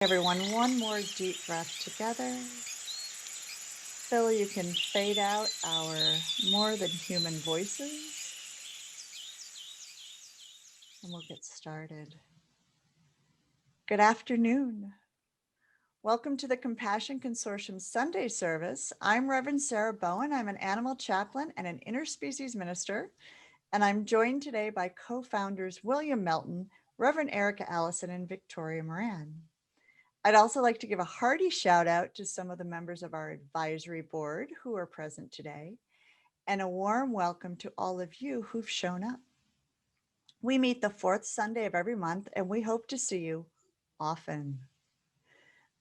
Everyone, one more deep breath together. Phil, you can fade out our more than human voices and we'll get started. Good afternoon. Welcome to the Compassion Consortium Sunday Service. I'm Reverend Sarah Bowen. I'm an animal chaplain and an interspecies minister, and I'm joined today by co-founders William Melton, Reverend Erika Allison, and Victoria Moran. I'd also like to give a hearty shout out to some of the members of our advisory board who are present today, and a warm welcome to all of you who've shown up. We meet the fourth Sunday of every month, and we hope to see you often.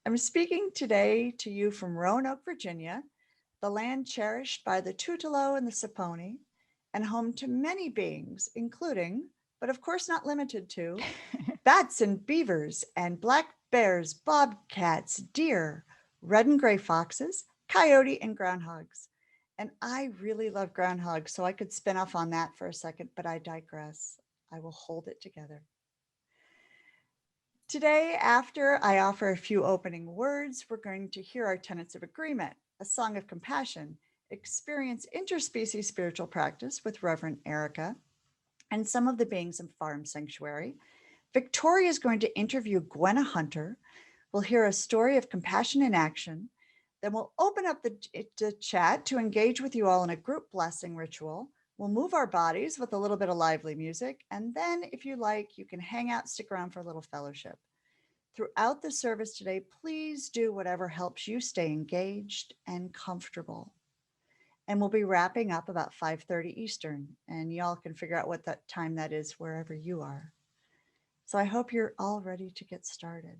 I'm speaking today to you from Roanoke, Virginia, the land cherished by the Tutelo and the Saponi, and home to many beings, including, but of course not limited to, bats and beavers and black bears, bobcats, deer, red and gray foxes, coyote, and groundhogs. And I really love groundhogs, so I could spin off on that for a second, but I digress. I will hold it together. Today, after I offer a few opening words, we're going to hear our Tenets of Agreement, a song of compassion, experience interspecies spiritual practice with Reverend Erika and some of the beings in Farm Sanctuary. Victoria is going to interview Gwenna Hunter. We'll hear a story of compassion in action. Then we'll open up the chat to engage with you all in a group blessing ritual. We'll move our bodies with a little bit of lively music. And then if you like, you can hang out, stick around for a little fellowship. Throughout the service today, please do whatever helps you stay engaged and comfortable. And we'll be wrapping up about 5:30 Eastern, and y'all can figure out what that time that is wherever you are. So I hope you're all ready to get started.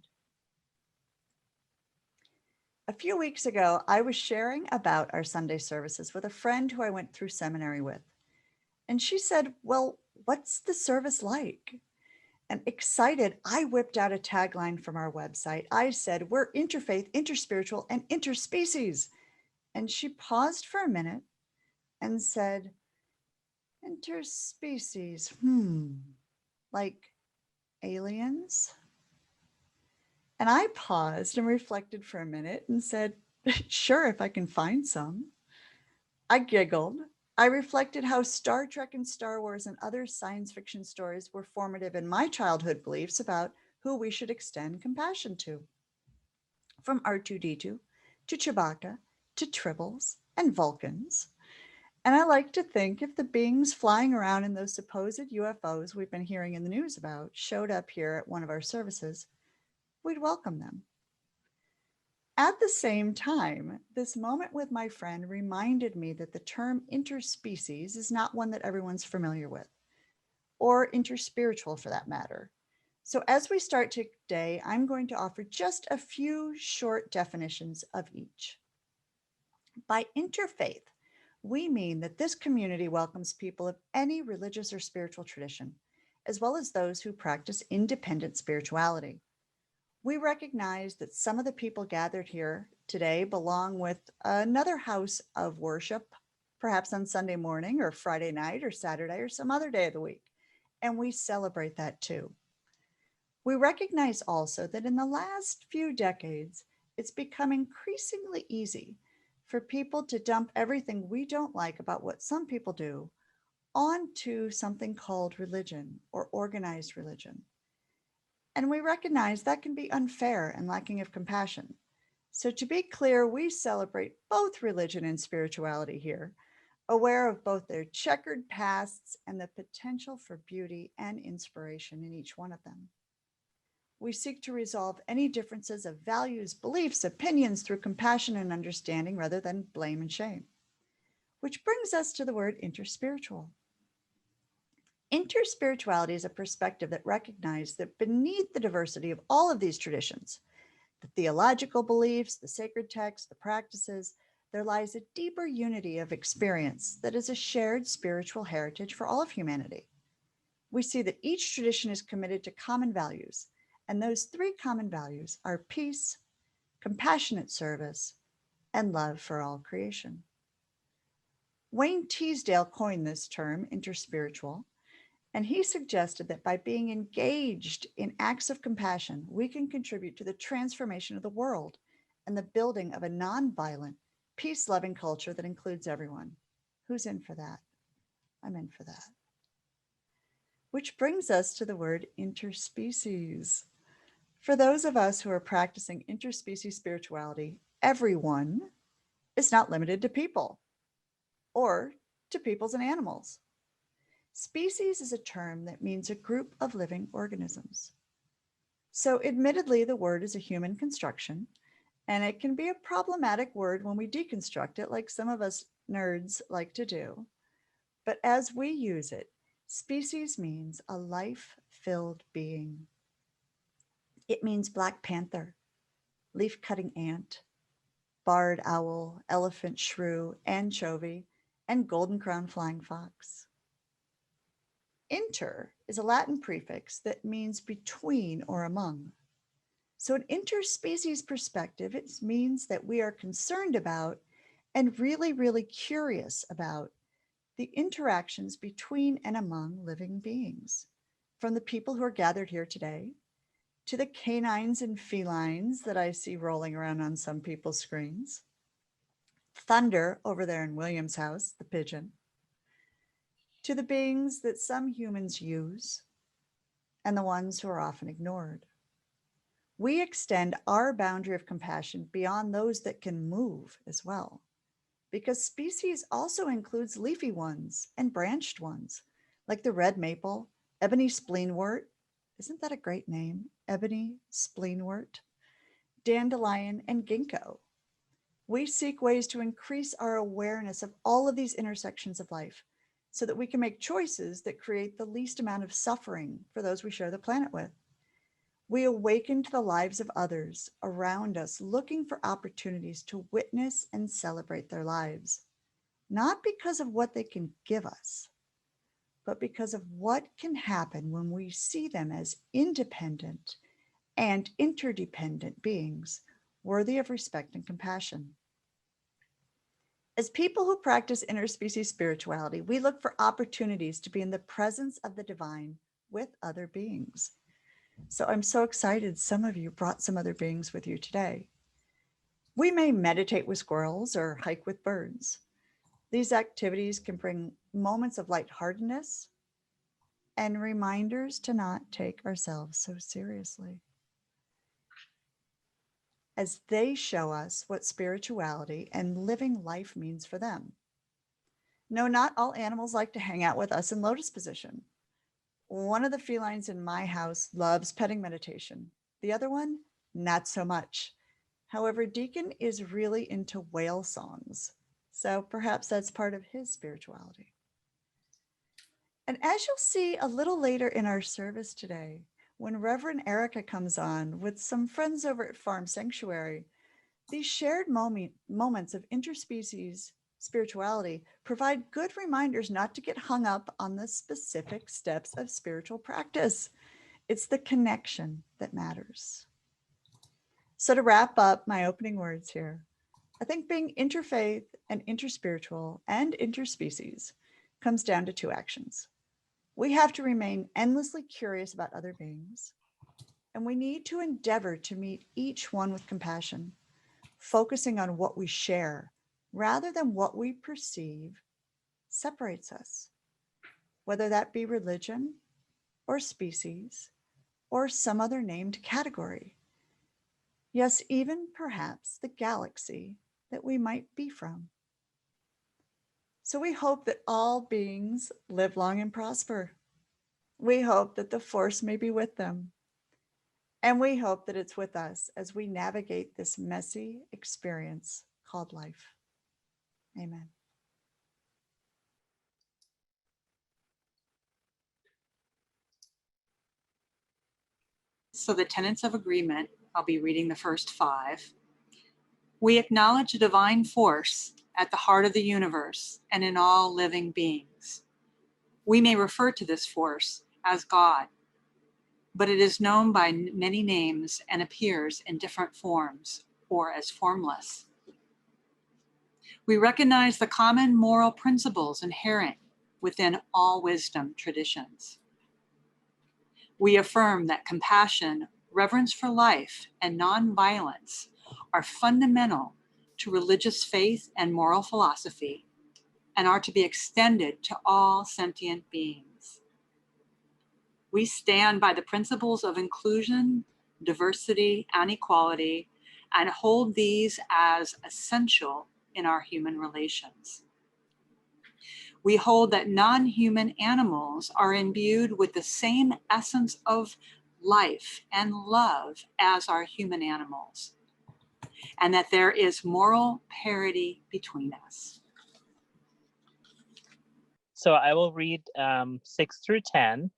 A few weeks ago, I was sharing about our Sunday services with a friend who I went through seminary with. And she said, well, what's the service like? And excited, I whipped out a tagline from our website. I said, we're interfaith, interspiritual, and interspecies. And she paused for a minute and said, interspecies, like aliens? And I paused and reflected for a minute and said, sure, if I can find some. I giggled. I reflected how Star Trek and Star Wars and other science fiction stories were formative in my childhood beliefs about who we should extend compassion to. From R2-D2 to Chewbacca to Tribbles and Vulcans. And I like to think if the beings flying around in those supposed UFOs we've been hearing in the news about showed up here at one of our services, we'd welcome them. At the same time, this moment with my friend reminded me that the term interspecies is not one that everyone's familiar with, or interspiritual for that matter. So as we start today, I'm going to offer just a few short definitions of each. By interfaith, we mean that this community welcomes people of any religious or spiritual tradition, as well as those who practice independent spirituality. We recognize that some of the people gathered here today belong with another house of worship, perhaps on Sunday morning or Friday night or Saturday or some other day of the week, and we celebrate that too. We recognize also that in the last few decades, it's become increasingly easy for people to dump everything we don't like about what some people do onto something called religion or organized religion. And we recognize that can be unfair and lacking of compassion. So to be clear, we celebrate both religion and spirituality here, aware of both their checkered pasts and the potential for beauty and inspiration in each one of them. We seek to resolve any differences of values, beliefs, opinions through compassion and understanding rather than blame and shame. Which brings us to the word interspiritual. Interspirituality is a perspective that recognizes that beneath the diversity of all of these traditions, the theological beliefs, the sacred texts, the practices, there lies a deeper unity of experience that is a shared spiritual heritage for all of humanity. We see that each tradition is committed to common values, and those three common values are peace, compassionate service, and love for all creation. Wayne Teasdale coined this term, interspiritual, And he suggested that by being engaged in acts of compassion, we can contribute to the transformation of the world and the building of a nonviolent, peace-loving culture that includes everyone. Who's in for that? I'm in for that. Which brings us to the word interspecies. For those of us who are practicing interspecies spirituality, everyone is not limited to people or to peoples and animals. Species is a term that means a group of living organisms. So admittedly, the word is a human construction, and it can be a problematic word when we deconstruct it, like some of us nerds like to do. But as we use it, species means a life-filled being. It means black panther, leaf-cutting ant, barred owl, elephant shrew, anchovy, and golden-crowned flying fox. Inter is a Latin prefix that means between or among. So an interspecies perspective, it means that we are concerned about and really, really curious about the interactions between and among living beings, from the people who are gathered here today to the canines and felines that I see rolling around on some people's screens, Thunder over there in William's house, the pigeon, to the beings that some humans use and the ones who are often ignored. We extend our boundary of compassion beyond those that can move as well, because species also includes leafy ones and branched ones, like the red maple, ebony spleenwort. Isn't that a great name? Ebony spleenwort, dandelion, and ginkgo. We seek ways to increase our awareness of all of these intersections of life so that we can make choices that create the least amount of suffering for those we share the planet with. We awaken to the lives of others around us, looking for opportunities to witness and celebrate their lives, not because of what they can give us, but because of what can happen when we see them as independent and interdependent beings worthy of respect and compassion. As people who practice interspecies spirituality, we look for opportunities to be in the presence of the divine with other beings. So I'm so excited some of you brought some other beings with you today. We may meditate with squirrels or hike with birds. These activities can bring moments of lightheartedness and reminders to not take ourselves so seriously, as they show us what spirituality and living life means for them. No, not all animals like to hang out with us in lotus position. One of the felines in my house loves petting meditation. The other one, not so much. However, Deacon is really into whale songs. So perhaps that's part of his spirituality. And as you'll see a little later in our service today, when Reverend Erika comes on with some friends over at Farm Sanctuary, these shared moments of interspecies spirituality provide good reminders not to get hung up on the specific steps of spiritual practice. It's the connection that matters. So to wrap up my opening words here, I think being interfaith and interspiritual and interspecies comes down to two actions. We have to remain endlessly curious about other beings, and we need to endeavor to meet each one with compassion, focusing on what we share rather than what we perceive separates us, whether that be religion or species or some other named category. Yes, even perhaps the galaxy that we might be from. So we hope that all beings live long and prosper. We hope that the force may be with them. And we hope that it's with us as we navigate this messy experience called life. Amen. So the Tenets of Agreement, I'll be reading the first 5. We acknowledge a divine force at the heart of the universe and in all living beings. We may refer to this force as God, but it is known by many names and appears in different forms or as formless. We recognize the common moral principles inherent within all wisdom traditions. We affirm that compassion, reverence for life, and nonviolence are fundamental to religious faith and moral philosophy and are to be extended to all sentient beings. We stand by the principles of inclusion, diversity, and equality, and hold these as essential in our human relations. We hold that non-human animals are imbued with the same essence of life and love as our human animals, and that there is moral parity between us. So I will read 6 through 10.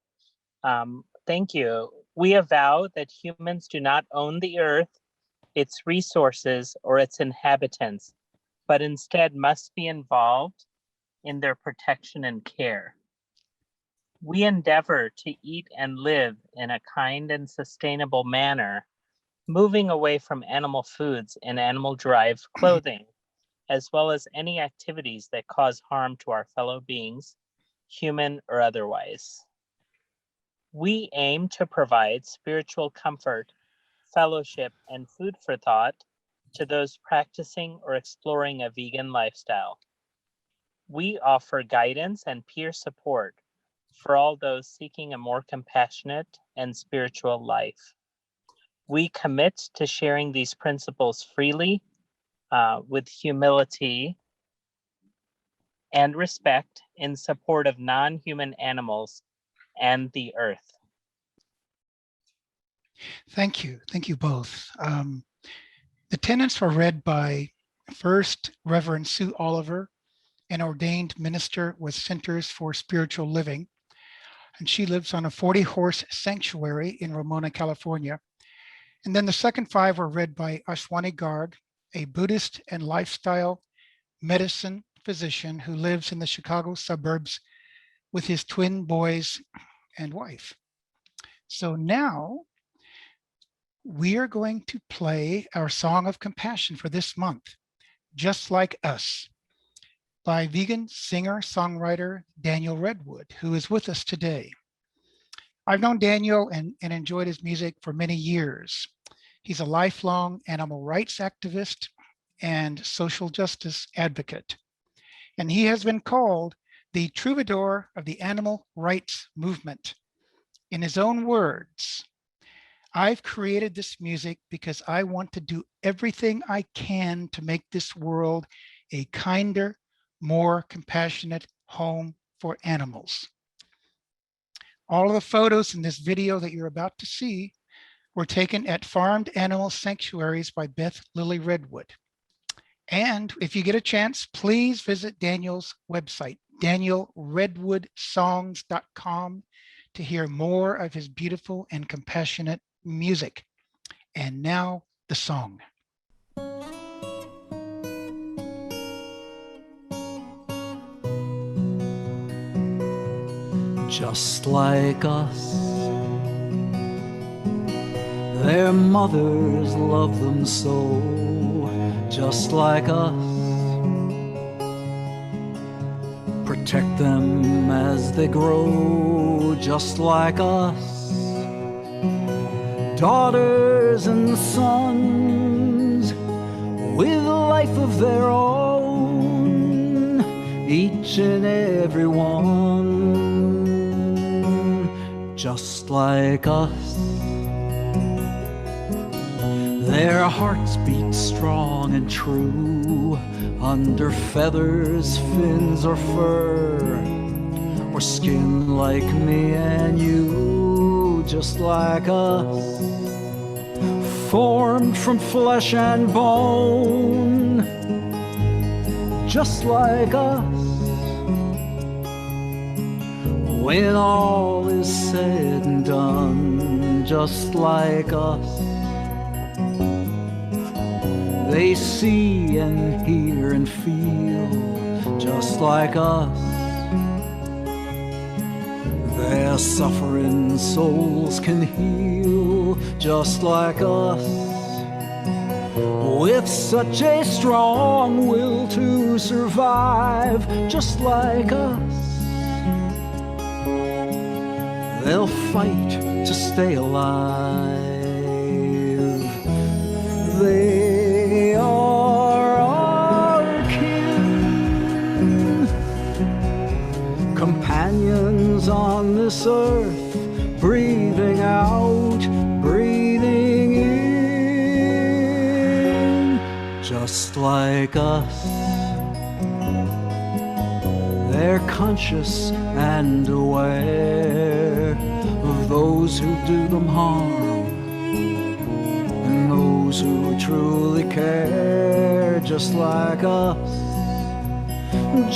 Thank you. We avow that humans do not own the earth, its resources, or its inhabitants, but instead must be involved in their protection and care. We endeavor to eat and live in a kind and sustainable manner, moving away from animal foods and animal-derived clothing, as well as any activities that cause harm to our fellow beings, human or otherwise. We aim to provide spiritual comfort, fellowship, and food for thought to those practicing or exploring a vegan lifestyle. We offer guidance and peer support for all those seeking a more compassionate and spiritual life. We commit to sharing these principles freely, with humility and respect in support of non-human animals and the earth. Thank you. Thank you both. The tenets were read by First Reverend Sue Oliver, an ordained minister with Centers for Spiritual Living, and she lives on a 40-horse sanctuary in Ramona, California. And then the second 5 were read by Ashwani Garg, a Buddhist and lifestyle medicine physician who lives in the Chicago suburbs with his twin boys and wife. So now we are going to play our Song of Compassion for this month, Just Like Us, by vegan singer-songwriter Daniel Redwood, who is with us today. I've known Daniel and enjoyed his music for many years. He's a lifelong animal rights activist and social justice advocate. And he has been called the troubadour of the animal rights movement. In his own words, I've created this music because I want to do everything I can to make this world a kinder, more compassionate home for animals. All of the photos in this video that you're about to see were taken at farmed animal sanctuaries by Beth Lily Redwood. And if you get a chance, please visit Daniel's website, danielredwoodsongs.com, to hear more of his beautiful and compassionate music. And now the song. Just like us, their mothers love them so. Just like us, protect them as they grow. Just like us, daughters and sons with a life of their own, each and every one. Just like us, their hearts beat strong and true, under feathers, fins, or fur, or skin like me and you. Just like us, formed from flesh and bone. Just like us, when all is said and done. Just like us, they see and hear and feel. Just like us, their suffering souls can heal. Just like us, with such a strong will to survive. Just like us, they'll fight to stay alive. They are our kin, companions on this earth, breathing out, breathing in, just like us. They're conscious and aware of those who do them harm and those who truly care, just like us.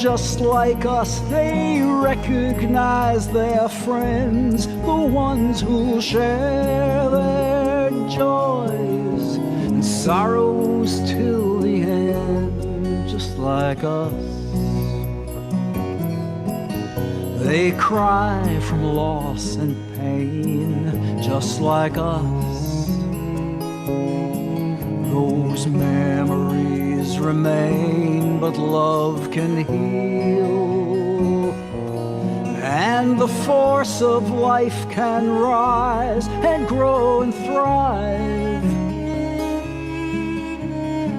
Just like us, they recognize their friends, the ones who'll share their joys and sorrows till the end, just like us. They cry from loss and pain, just like us. Those memories remain, but love can heal, and the force of life can rise and grow and thrive,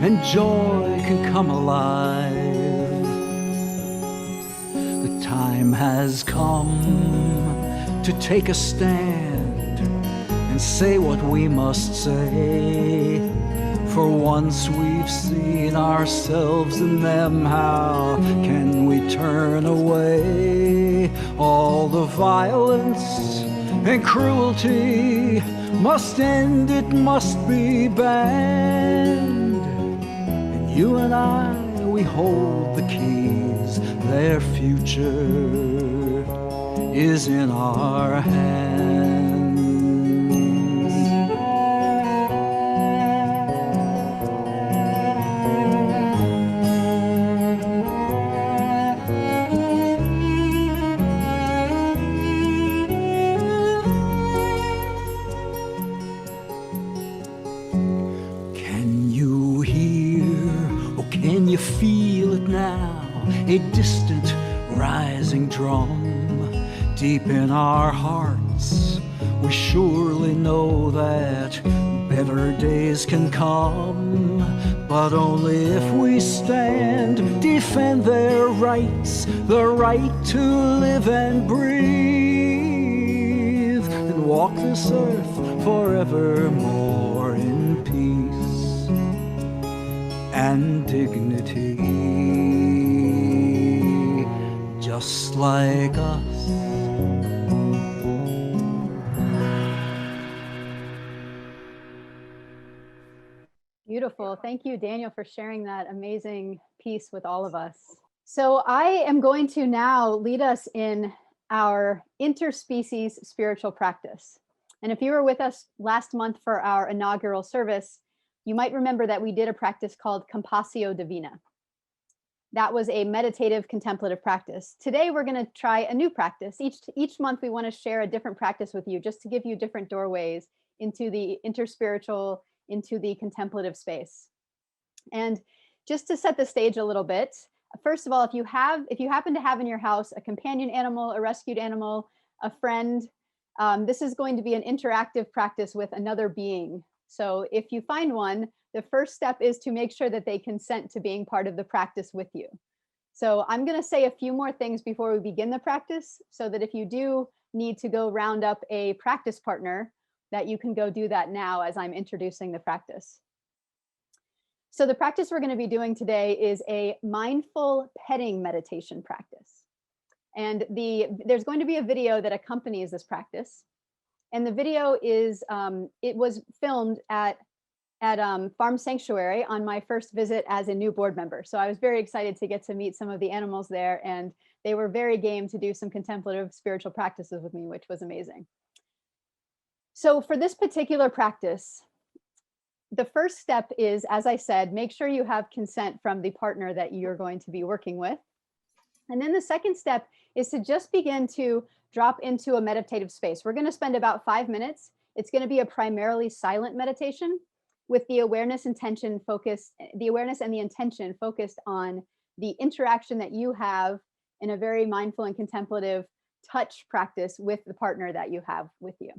and joy can come alive. The time has come to take a stand and say what we must say. For once we've seen ourselves in them, how can we turn away? All the violence and cruelty must end, it must be banned. And you and I, we hold the keys, their future is in our hands. Can you feel it now? A distant rising drum deep in our hearts. We surely know that better days can come, but only if we stand, defend their rights, the right to live and breathe, and walk this earth forevermore in peace and dignity, just like us. Beautiful. Thank you, Daniel, for sharing that amazing piece with all of us. So I am going to now lead us in our interspecies spiritual practice. And if you were with us last month for our inaugural service, you might remember that we did a practice called Compassio Divina. That was a meditative contemplative practice. Today, we're going to try a new practice. Each month, we want to share a different practice with you, just to give you different doorways into the interspiritual, into the contemplative space. And just to set the stage a little bit, first of all, if you happen to have in your house a companion animal, a rescued animal, a friend, this is going to be an interactive practice with another being. So if you find one, the first step is to make sure that they consent to being part of the practice with you. So I'm going to say a few more things before we begin the practice, so that if you do need to go round up a practice partner, that you can go do that now as I'm introducing the practice. So the practice we're going to be doing today is a mindful petting meditation practice. And there's going to be a video that accompanies this practice. And the video is, it was filmed at Farm Sanctuary on my first visit as a new board member. So I was very excited to get to meet some of the animals there, and they were very game to do some contemplative spiritual practices with me, which was amazing. So for this particular practice, the first step is, as I said, make sure you have consent from the partner that you're going to be working with. And then the second step is to just begin to drop into a meditative space. We're going to spend about 5 minutes. It's going to be a primarily silent meditation with the awareness and the intention focused on the interaction that you have in a very mindful and contemplative touch practice with the partner that you have with you.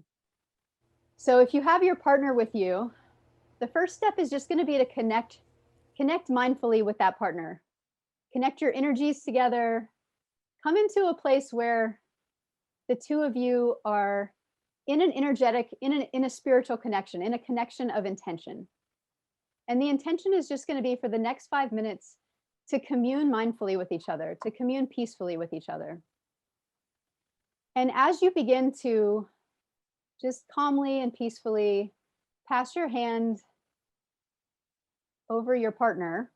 So if you have your partner with you, the first step is just going to be to connect mindfully with that partner. Connect your energies together. Come into a place where the two of you are in an energetic, in a spiritual connection, in a connection of intention. And the intention is just going to be for the next 5 minutes to commune mindfully with each other, to commune peacefully with each other. And as you begin to just calmly and peacefully pass your hand over your partner,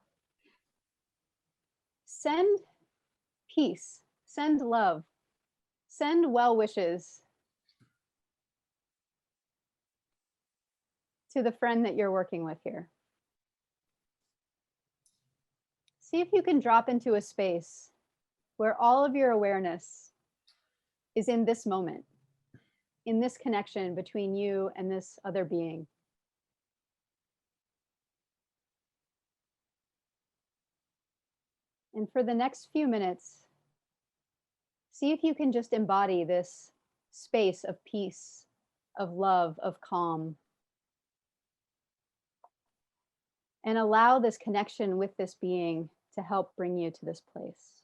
send peace, send love, send well wishes to the friend that you're working with here. See if you can drop into a space where all of your awareness is in this moment, in this connection between you and this other being. And for the next few minutes, see if you can just embody this space of peace, of love, of calm. And allow this connection with this being to help bring you to this place.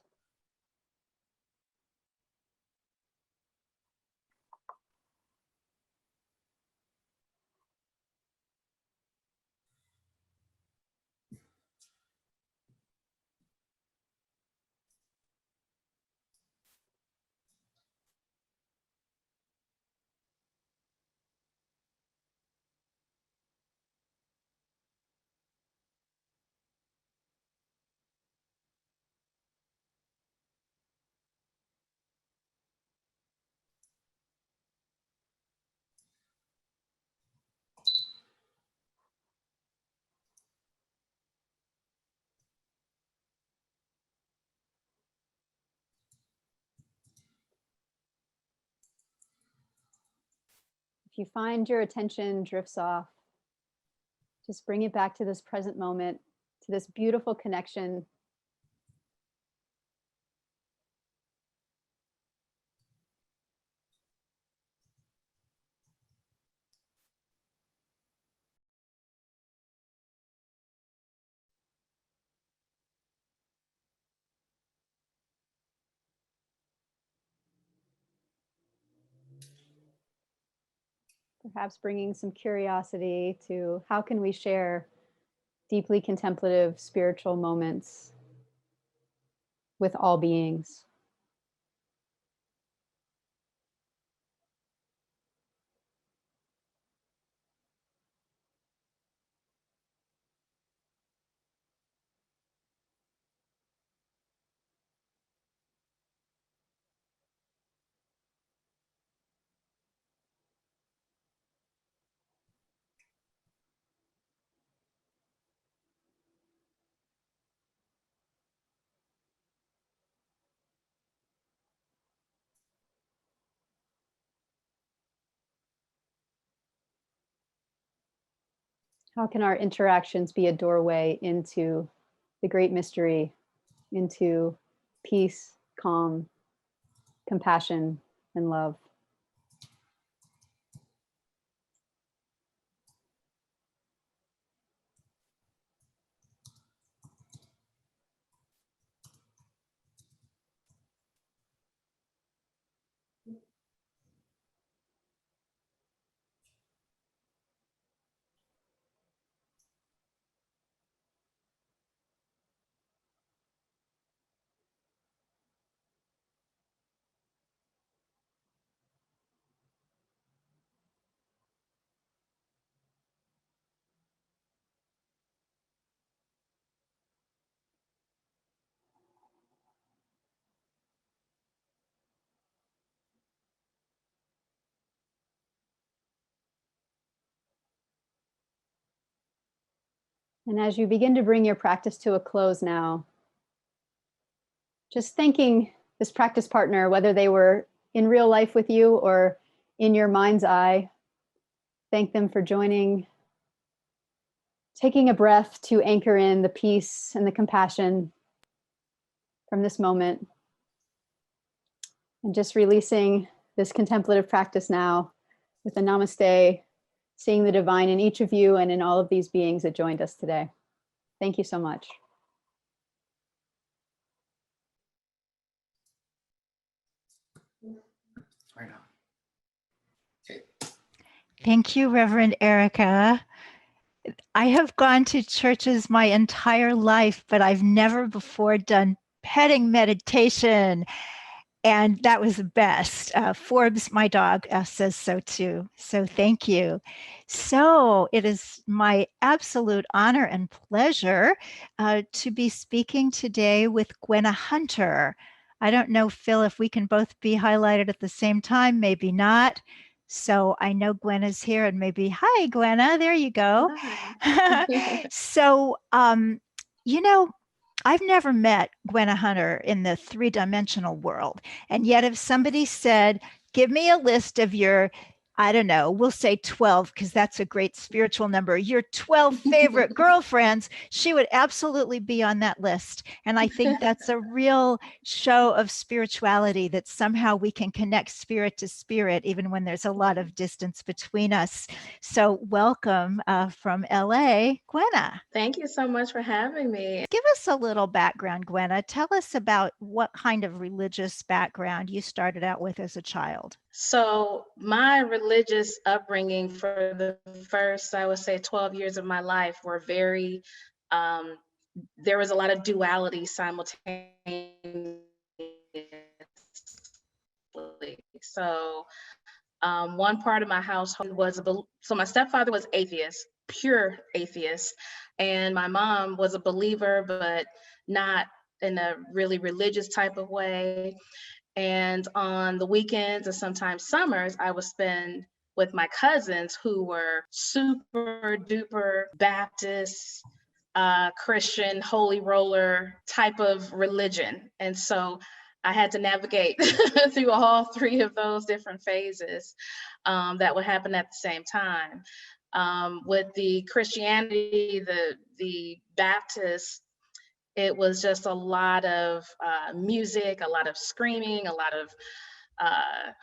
If you find your attention drifts off, just bring it back to this present moment, to this beautiful connection. Perhaps bringing some curiosity to how can we share deeply contemplative spiritual moments with all beings. How can our interactions be a doorway into the great mystery, into peace, calm, compassion, and love? And as you begin to bring your practice to a close now, just thanking this practice partner, whether they were in real life with you or in your mind's eye, thank them for joining, taking a breath to anchor in the peace and the compassion from this moment. And just releasing this contemplative practice now with a namaste, seeing the divine in each of you and in all of these beings that joined us today. Thank you so much. Right on. Okay. Thank you, Reverend Erika. I have gone to churches my entire life, but I've never before done petting meditation. And that was the best. Forbes, my dog, says so too. So thank you. So it is my absolute honor and pleasure to be speaking today with Gwenna Hunter. I don't know, Phil, if we can both be highlighted at the same time, maybe not. So I know Gwenna's here and maybe, hi, Gwenna, there you go. So, you know, I've never met Gwenna Hunter in the three-dimensional world. And yet if somebody said, give me a list of your, I don't know, we'll say 12, because that's a great spiritual number, your 12 favorite girlfriends, she would absolutely be on that list. And I think that's a real show of spirituality, that somehow we can connect spirit to spirit, even when there's a lot of distance between us. So welcome from LA, Gwenna. Thank you so much for having me. Give us a little background, Gwenna. Tell us about what kind of religious background you started out with as a child. So my religious upbringing for the first, I would say, 12 years of my life were very, there was a lot of duality simultaneously. So one part of my household was, so my stepfather was atheist, pure atheist, and my mom was a believer, but not in a really religious type of way. And on the weekends and sometimes summers, I would spend with my cousins who were super duper Baptist, Christian, holy roller type of religion. And so I had to navigate through all three of those different phases that would happen at the same time. With the Christianity, the Baptist, it was just a lot of music, a lot of screaming, a lot of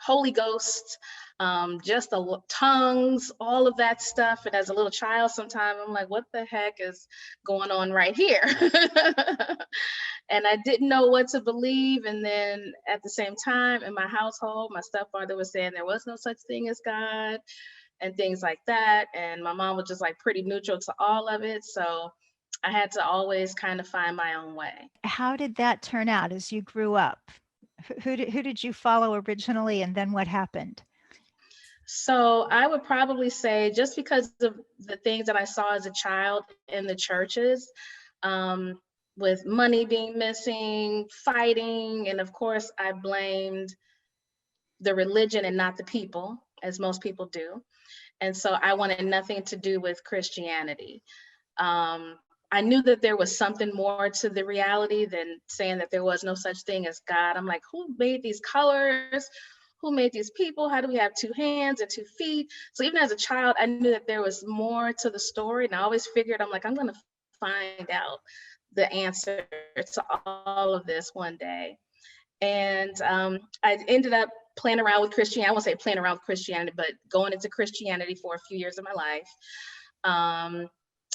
Holy Ghost, just tongues, all of that stuff. And as a little child, sometimes I'm like, what the heck is going on right here? And I didn't know what to believe. And then at the same time, in my household, my stepfather was saying there was no such thing as God and things like that. And my mom was just like pretty neutral to all of it. So I had to always kind of find my own way. How did that turn out as you grew up? Who did you follow originally, and then what happened? So I would probably say, just because of the things that I saw as a child in the churches, with money being missing, fighting, and of course I blamed the religion and not the people, as most people do. And so I wanted nothing to do with Christianity. I knew that there was something more to the reality than saying that there was no such thing as God. I'm like, who made these colors? Who made these people? How do we have 2 hands and 2 feet? So even as a child, I knew that there was more to the story. And I always figured, I'm like, I'm going to find out the answer to all of this one day. And I ended up playing around with Christianity. I won't say playing around with Christianity, but going into Christianity for a few years of my life.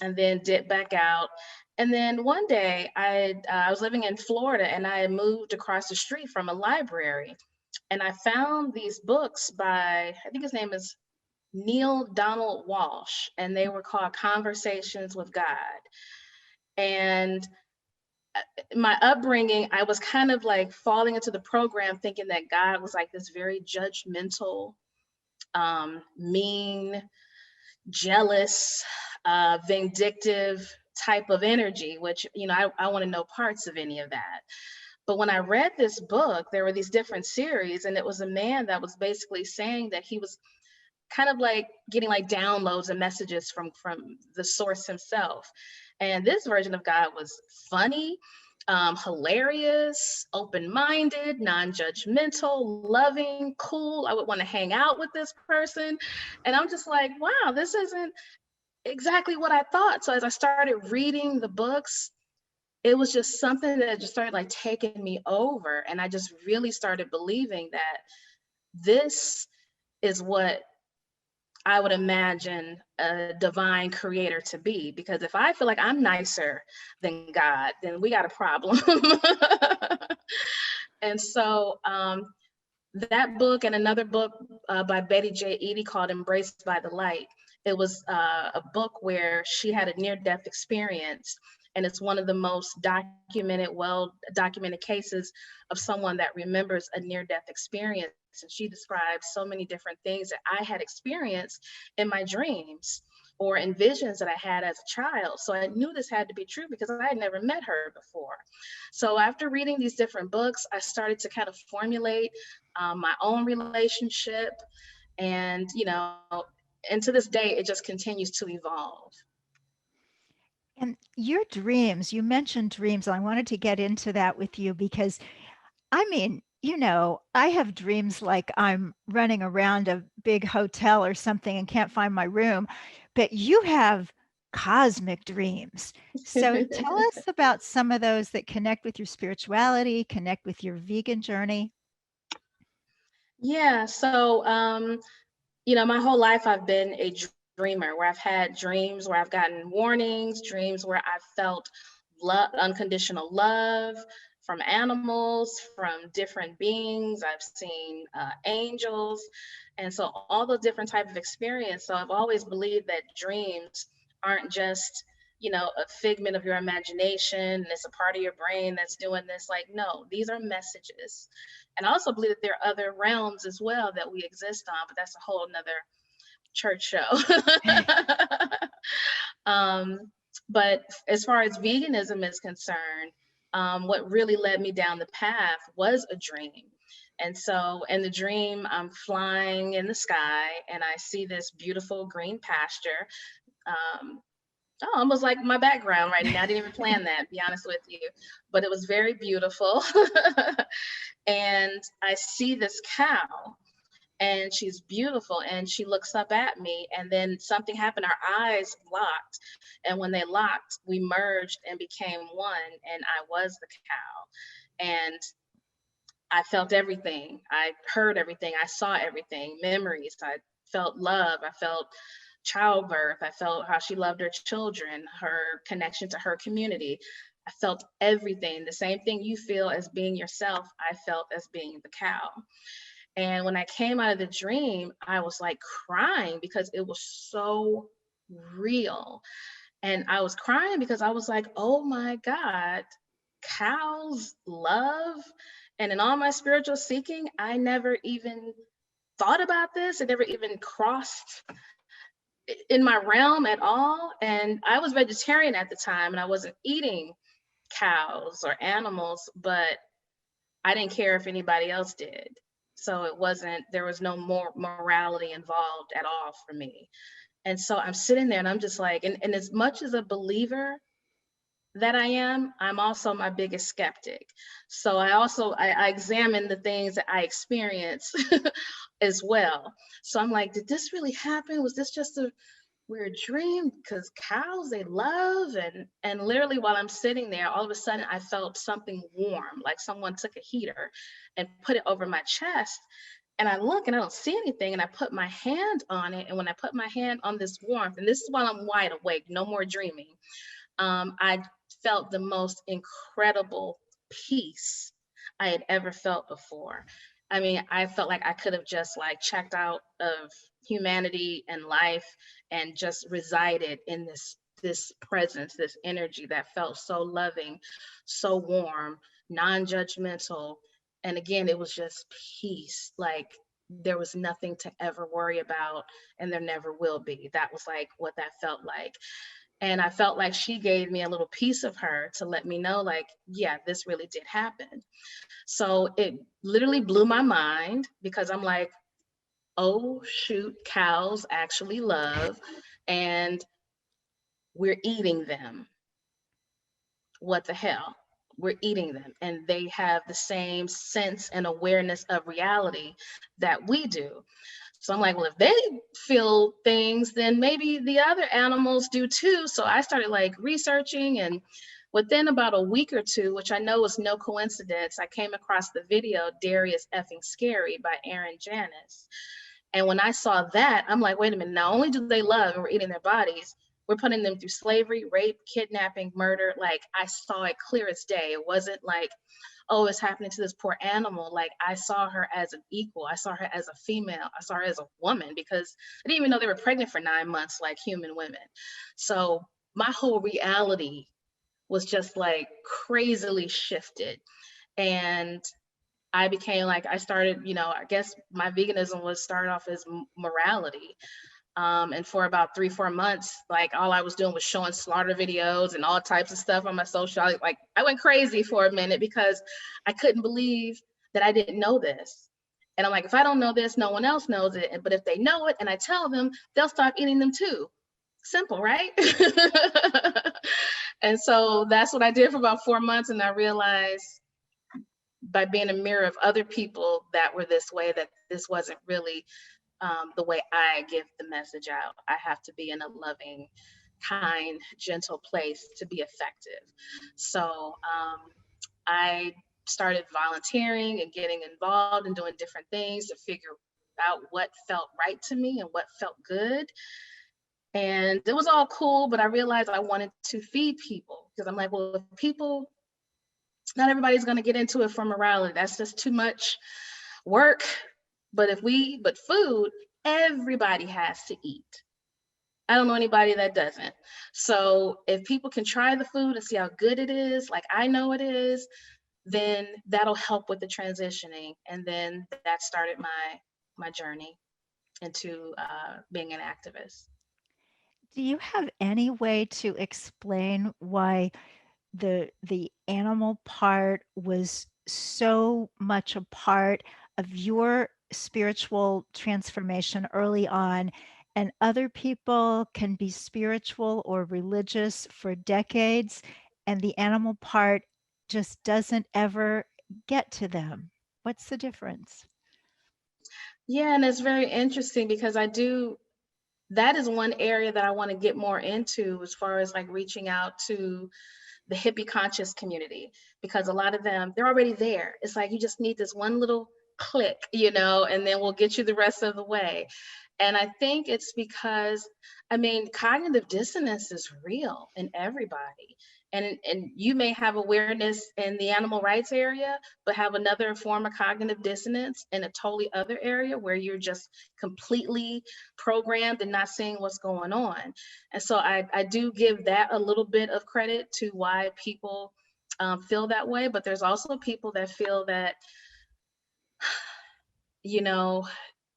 And then dipped back out. And then one day I was living in Florida, and I moved across the street from a library, and I found these books by, I think his name is Neil Donald Walsh, and they were called Conversations with God. And my upbringing, I was kind of like falling into the program thinking that God was like this very judgmental, mean, jealous, vindictive type of energy, which, you know, I want to know parts of any of that. But when I read this book, there were these different series, and it was a man that was basically saying that he was kind of like getting like downloads and messages from the source himself. And this version of God was funny, hilarious, open-minded, non-judgmental, loving, cool. I would want to hang out with this person. And I'm just like, wow, this isn't exactly what I thought. So as I started reading the books, it was just something that just started like taking me over. And I just really started believing that this is what I would imagine a divine creator to be. Because if I feel like I'm nicer than God, then we got a problem. And so that book and another book by Betty J. Eady called Embraced by the Light, it was a book where she had a near-death experience. And it's one of the most well-documented cases of someone that remembers a near-death experience. And she describes so many different things that I had experienced in my dreams or in visions that I had as a child. So I knew this had to be true because I had never met her before. So after reading these different books, I started to kind of formulate my own relationship. And, you know, and to this day, it just continues to evolve. And your dreams, you mentioned dreams. I wanted to get into that with you because, I mean, you know, I have dreams like I'm running around a big hotel or something and can't find my room, but you have cosmic dreams. So tell us about some of those that connect with your spirituality, connect with your vegan journey. Yeah, so, you know, my whole life I've been a dreamer where I've had dreams where I've gotten warnings, dreams where I've felt love, unconditional love from animals, from different beings. I've seen angels. And so all those different types of experience. So I've always believed that dreams aren't just, you know, a figment of your imagination and it's a part of your brain that's doing this. Like, no, these are messages. And I also believe that there are other realms as well that we exist on, but that's a whole nother church show. But as far as veganism is concerned, what really led me down the path was a dream. And so in the dream, I'm flying in the sky and I see this beautiful green pasture. Almost like my background right now. I didn't even plan that, to be honest with you, but it was very beautiful. And I see this cow and she's beautiful and she looks up at me and then something happened, our eyes locked. And when they locked, we merged and became one and I was the cow. And I felt everything. I heard everything. I saw everything, memories. I felt love. I felt childbirth. I felt how she loved her children, her connection to her community. I felt everything. The same thing you feel as being yourself, I felt as being the cow. And when I came out of the dream, I was like crying because it was so real. And I was crying because I was like, oh my God, cows love. And in all my spiritual seeking, I never even thought about this. It never even crossed in my realm at all. And I was vegetarian at the time and I wasn't eating cows or animals, but I didn't care if anybody else did. So it wasn't, there was no more morality involved at all for me. And so I'm sitting there and I'm just like, and as much as a believer that I am, I'm also my biggest skeptic. So I examine the things that I experience as well. So I'm like, did this really happen? Was this just a weird dream? Because cows, they love. And literally while I'm sitting there, all of a sudden I felt something warm, like someone took a heater and put it over my chest. And I look and I don't see anything. And I put my hand on it. And when I put my hand on this warmth, and this is while I'm wide awake, no more dreaming, I felt the most incredible peace I had ever felt before. I mean, I felt like I could have just like checked out of humanity and life and just resided in this presence, this energy that felt so loving, so warm, non-judgmental. And again, it was just peace. Like there was nothing to ever worry about and there never will be. That was like what that felt like. And I felt like she gave me a little piece of her to let me know, like, yeah, this really did happen. So it literally blew my mind because I'm like, oh, shoot, cows actually love and we're eating them. What the hell? We're eating them and they have the same sense and awareness of reality that we do. So I'm like, well, if they feel things, then maybe the other animals do too. So I started like researching and Within about a week or two, which I know is no coincidence, I came across the video, Dairy is Effing Scary by Aaron Janis. And when I saw that, I'm like, wait a minute, not only do they love and we're eating their bodies, we're putting them through slavery, rape, kidnapping, murder. Like, I saw it clear as day. It wasn't like, oh, it's happening to this poor animal. Like, I saw her as an equal. I saw her as a female. I saw her as a woman, because I didn't even know they were pregnant for 9 months like human women. So my whole reality was just like crazily shifted. And I became like, I started, you know, I guess my veganism was started off as morality. And for about 3-4 months, like all I was doing was showing slaughter videos and all types of stuff on my social. Like, I went crazy for a minute because I couldn't believe that I didn't know this. And I'm like, if I don't know this, no one else knows it. But if they know it and I tell them, they'll stop eating them too. Simple, right? And so that's what I did for about 4 months. And I realized by being a mirror of other people that were this way, that this wasn't really the way I give the message out. I have to be in a loving, kind, gentle place to be effective. So I started volunteering and getting involved and doing different things to figure out what felt right to me and what felt good. And it was all cool, but I realized I wanted to feed people, because I'm like, well, if people, not everybody's going to get into it for morality. That's just too much work. But food, everybody has to eat. I don't know anybody that doesn't. So if people can try the food and see how good it is, like I know it is, then that'll help with the transitioning. And then that started my journey into being an activist. Do you have any way to explain why the animal part was so much a part of your spiritual transformation early on, and other people can be spiritual or religious for decades, and the animal part just doesn't ever get to them? What's the difference? Yeah, and it's very interesting because that is one area that I want to get more into, as far as like reaching out to the hippie conscious community, because a lot of them, they're already there. It's like, you just need this one little click, you know, and then we'll get you the rest of the way. And I think it's because, I mean, cognitive dissonance is real in everybody. And you may have awareness in the animal rights area, but have another form of cognitive dissonance in a totally other area where you're just completely programmed and not seeing what's going on. And so I do give that a little bit of credit to why people feel that way. But there's also people that feel that, you know,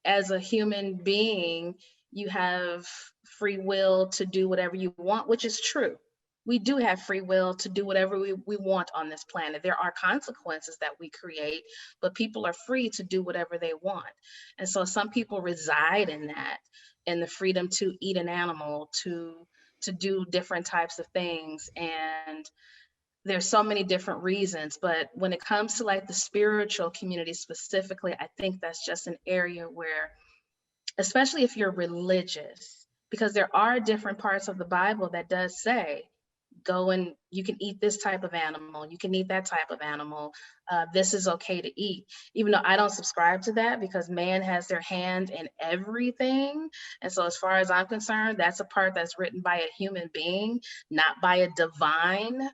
as a human being, you have free will to do whatever you want, which is true. We do have free will to do whatever we want on this planet. There are consequences that we create, but people are free to do whatever they want. And so some people reside in that, in the freedom to eat an animal, to do different types of things. And there's so many different reasons, but when it comes to like the spiritual community specifically, I think that's just an area where, especially if you're religious, because there are different parts of the Bible that does say, go and you can eat this type of animal, you can eat that type of animal, this is okay to eat. Even though I don't subscribe to that, because man has their hand in everything. And so as far as I'm concerned, that's a part that's written by a human being, not by a divine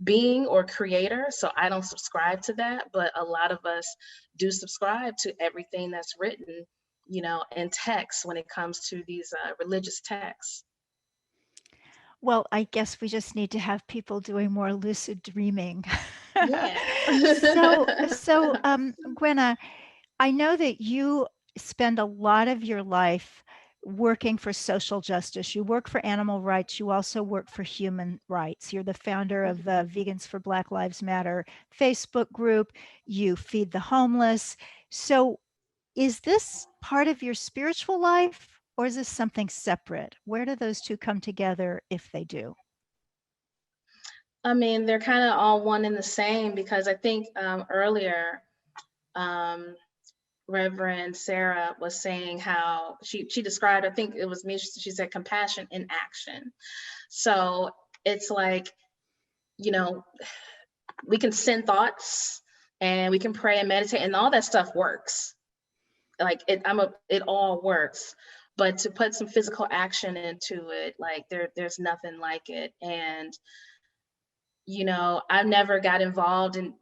being or creator. So I don't subscribe to that, but a lot of us do subscribe to everything that's written, you know, in text when it comes to these religious texts. Well, I guess we just need to have people doing more lucid dreaming. Yeah. So, Gwenna, I know that you spend a lot of your life working for social justice. You work for animal rights. You also work for human rights. You're the founder of the Vegans for Black Lives Matter Facebook group. You feed the homeless. So is this part of your spiritual life, or is this something separate? Where do those two come together, if they do? I mean, they're kind of all one and the same, because I think earlier, Reverend Sarah was saying how she described, I think it was me, she said compassion in action. So it's like, you know, we can send thoughts and we can pray and meditate, and all that stuff works. Like it all works. But to put some physical action into it, like there's nothing like it. And, you know, I never got involved in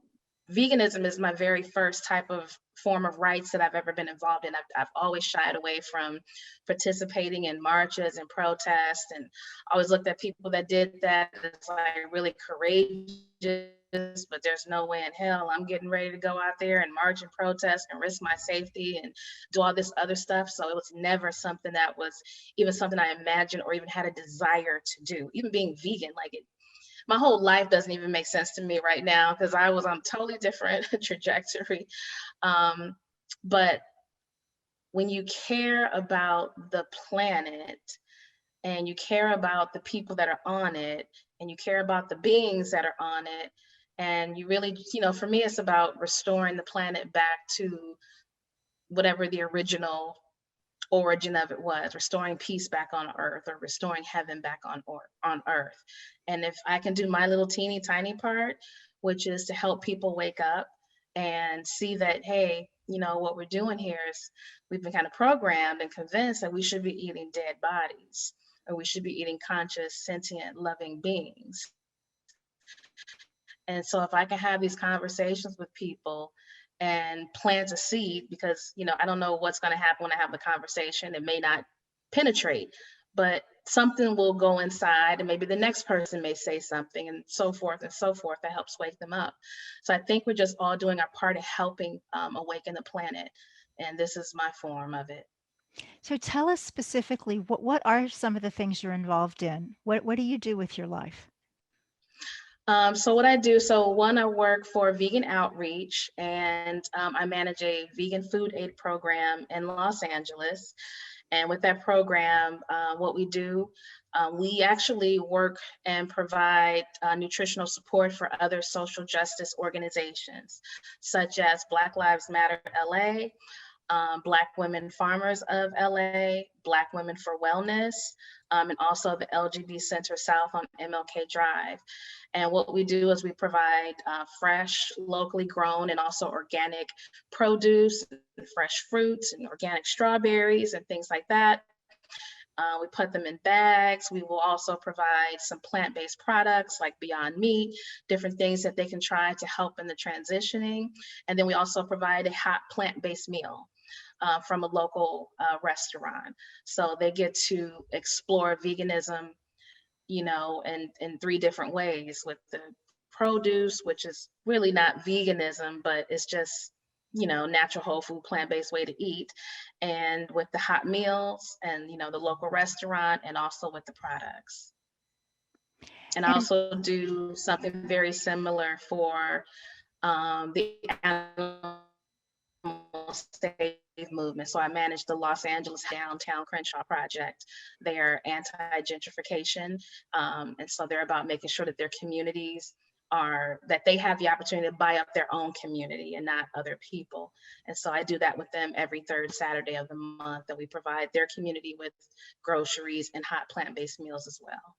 veganism. Is my very first type of form of rights that I've ever been involved in. I've always shied away from participating in marches and protests, and always looked at people that did that as like really courageous, but there's no way in hell I'm getting ready to go out there and march and protest and risk my safety and do all this other stuff. So it was never something that was even something I imagined or even had a desire to do. Even being vegan, like my whole life doesn't even make sense to me right now, because I was on a totally different trajectory. But when you care about the planet and you care about the people that are on it, and you care about the beings that are on it, and you really, you know, for me, it's about restoring the planet back to whatever the original origin of it was, restoring peace back on earth, or restoring heaven back on earth. And if I can do my little teeny tiny part, which is to help people wake up and see that, hey, you know, what we're doing here is we've been kind of programmed and convinced that we should be eating dead bodies, or we should be eating conscious, sentient, loving beings. And so if I can have these conversations with people and plant a seed, because, you know, I don't know what's going to happen when I have the conversation. It may not penetrate, but something will go inside, and maybe the next person may say something, and so forth and so forth, that helps wake them up. So I think we're just all doing our part of helping awaken the planet. And this is my form of it. So tell us specifically, what are some of the things you're involved in? What do you do with your life? So what I do, one, I work for Vegan Outreach, and I manage a vegan food aid program in Los Angeles. And with that program, what we do, we actually work and provide nutritional support for other social justice organizations, such as Black Lives Matter LA, Black Women Farmers of LA, Black Women for Wellness, and also the LGBT Center South on MLK Drive. And what we do is we provide fresh, locally grown, and also organic produce, and fresh fruits, and organic strawberries, and things like that. We put them in bags. We will also provide some plant-based products like Beyond Meat, different things that they can try to help in the transitioning. And then we also provide a hot plant-based meal from a local restaurant. So they get to explore veganism, you know, in 3 different ways, with the produce, which is really not veganism, but it's just, you know, natural, whole food, plant-based way to eat, and with the hot meals, and, you know, the local restaurant, and also with the products. And I also do something very similar for the animal save movement. So I manage the Los Angeles Downtown Crenshaw Project. They are anti-gentrification. And so they're about making sure that their communities that they have the opportunity to buy up their own community and not other people. And so I do that with them every 3rd Saturday of the month, that we provide their community with groceries and hot plant-based meals as well.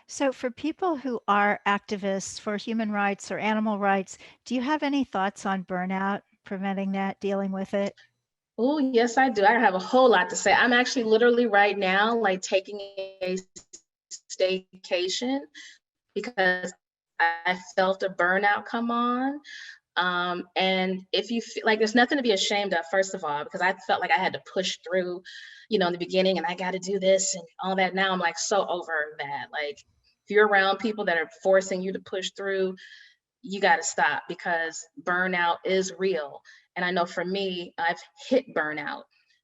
So for people who are activists for human rights or animal rights, do you have any thoughts on burnout, preventing that, dealing with it? Oh, yes, I do. I have a whole lot to say. I'm actually literally right now, like, taking a staycation because I felt a burnout come on. And if you feel like, there's nothing to be ashamed of, first of all, because I felt like I had to push through, you know, in the beginning, and I got to do this and all that. Now I'm like so over that. Like, if you're around people that are forcing you to push through, you got to stop, because burnout is real. And I know for me, I've hit burnout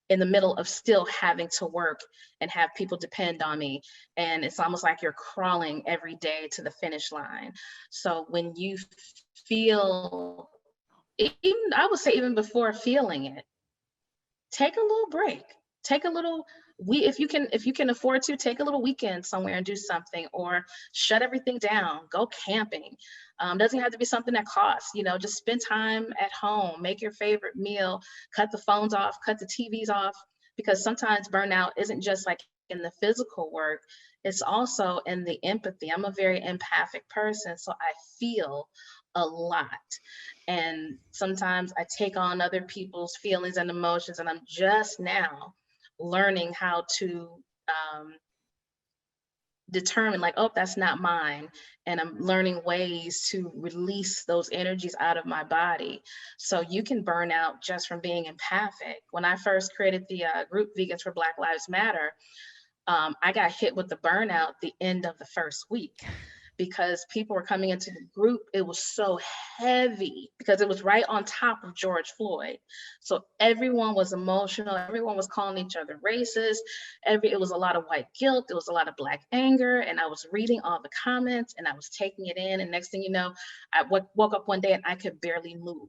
in the middle of still having to work and have people depend on me. And it's almost like you're crawling every day to the finish line. So when you feel, even, I would say even before feeling it, take a little break, take a little, if you can afford to, take a little weekend somewhere and do something, or shut everything down, go camping. Doesn't have to be something that costs, you know, just spend time at home, make your favorite meal, cut the phones off, cut the TVs off, because sometimes burnout isn't just like in the physical work, it's also in the empathy. I'm a very empathic person, so I feel a lot. And sometimes I take on other people's feelings and emotions, and I'm just now learning how to determine, like, oh, that's not mine. And I'm learning ways to release those energies out of my body. So you can burn out just from being empathic. When I first created the group Vegans for Black Lives Matter, I got hit with the burnout the end of the first week, because people were coming into the group. It was so heavy because it was right on top of George Floyd. So everyone was emotional. Everyone was calling each other racist. It was a lot of white guilt. There was a lot of Black anger. And I was reading all the comments and I was taking it in. And next thing you know, I woke up one day and I could barely move.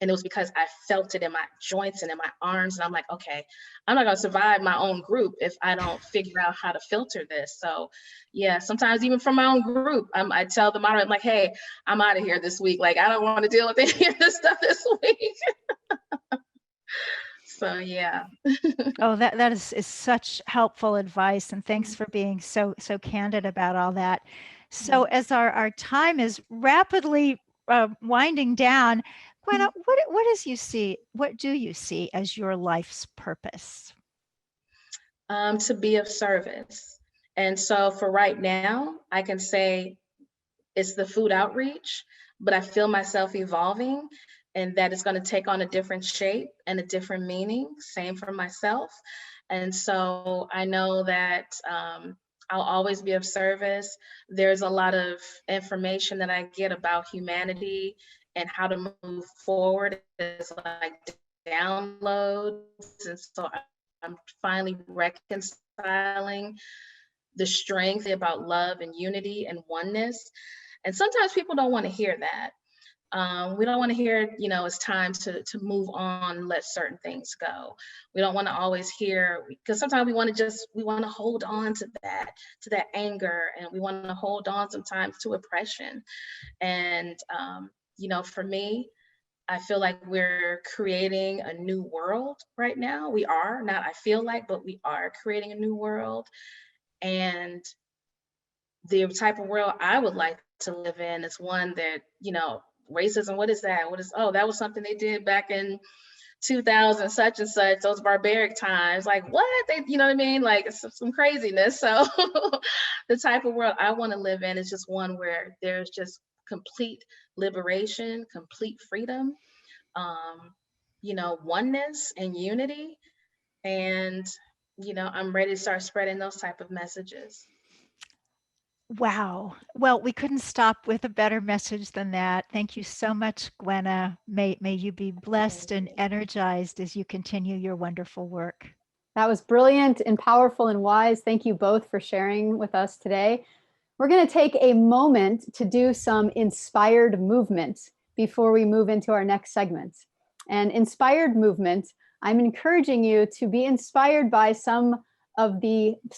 And it was because I felt it in my joints and in my arms. And I'm like, okay, I'm not gonna survive my own group if I don't figure out how to filter this. So yeah, sometimes even from my own group, I tell the moderator, I'm like, hey, I'm out of here this week. Like, I don't want to deal with any of this stuff this week. So yeah. Oh, that is such helpful advice. And thanks for being so candid about all that. So as our time is rapidly winding down, Gwenna, what do you see as your life's purpose? To be of service. And so for right now, I can say it's the food outreach, but I feel myself evolving and that it's going to take on a different shape and a different meaning. Same for myself. And so I know that I'll always be of service. There's a lot of information that I get about humanity and how to move forward. It's like downloads. And so I'm finally reconciling the strength about love and unity and oneness. And sometimes people don't want to hear that. We don't want to hear, it's time to move on and let certain things go. We don't want to always hear, because sometimes we want to hold on to that anger, and we want to hold on sometimes to oppression. And, for me, I feel like we're creating a new world right now. We are, not I feel like, but we are creating a new world. And the type of world I would like to live in is one that, racism, what is that? That was something they did back in 2000, such and such, those barbaric times. Like, what? You know what I mean? Like, some craziness. So the type of world I want to live in is just one where there's just complete liberation, complete freedom, oneness and unity. And, I'm ready to start spreading those type of messages. Wow. Well, we couldn't stop with a better message than that. Thank you so much, Gwenna. May you be blessed and energized as you continue your wonderful work. That was brilliant and powerful and wise. Thank you both for sharing with us today. We're going to take a moment to do some inspired movement before we move into our next segment. And inspired movement, I'm encouraging you to be inspired by some of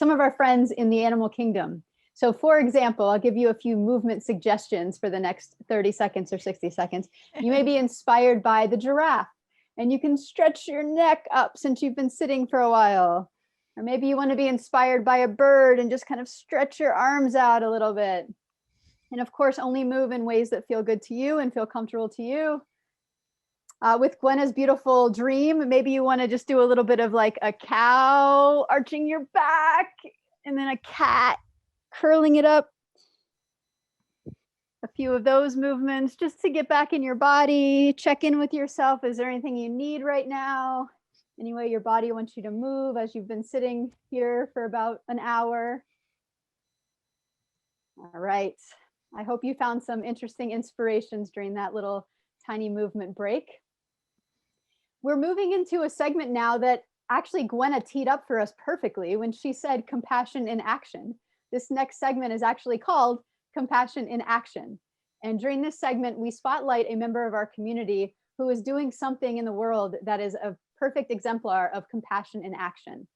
our friends in the animal kingdom. So for example, I'll give you a few movement suggestions for the next 30 seconds or 60 seconds. You may be inspired by the giraffe, and you can stretch your neck up since you've been sitting for a while. Or maybe you want to be inspired by a bird and just kind of stretch your arms out a little bit. And of course, only move in ways that feel good to you and feel comfortable to you. With Gwenna's beautiful dream, maybe you want to just do a little bit of like a cow arching your back, and then a cat curling it up. A few of those movements just to get back in your body, check in with yourself. Is there anything you need right now? Any way your body wants you to move as you've been sitting here for about an hour? All right. I hope you found some interesting inspirations during that little tiny movement break. We're moving into a segment now that actually Gwenna teed up for us perfectly when she said compassion in action. This next segment is actually called Compassion in Action. And during this segment, we spotlight a member of our community who is doing something in the world that is a perfect exemplar of compassion in action.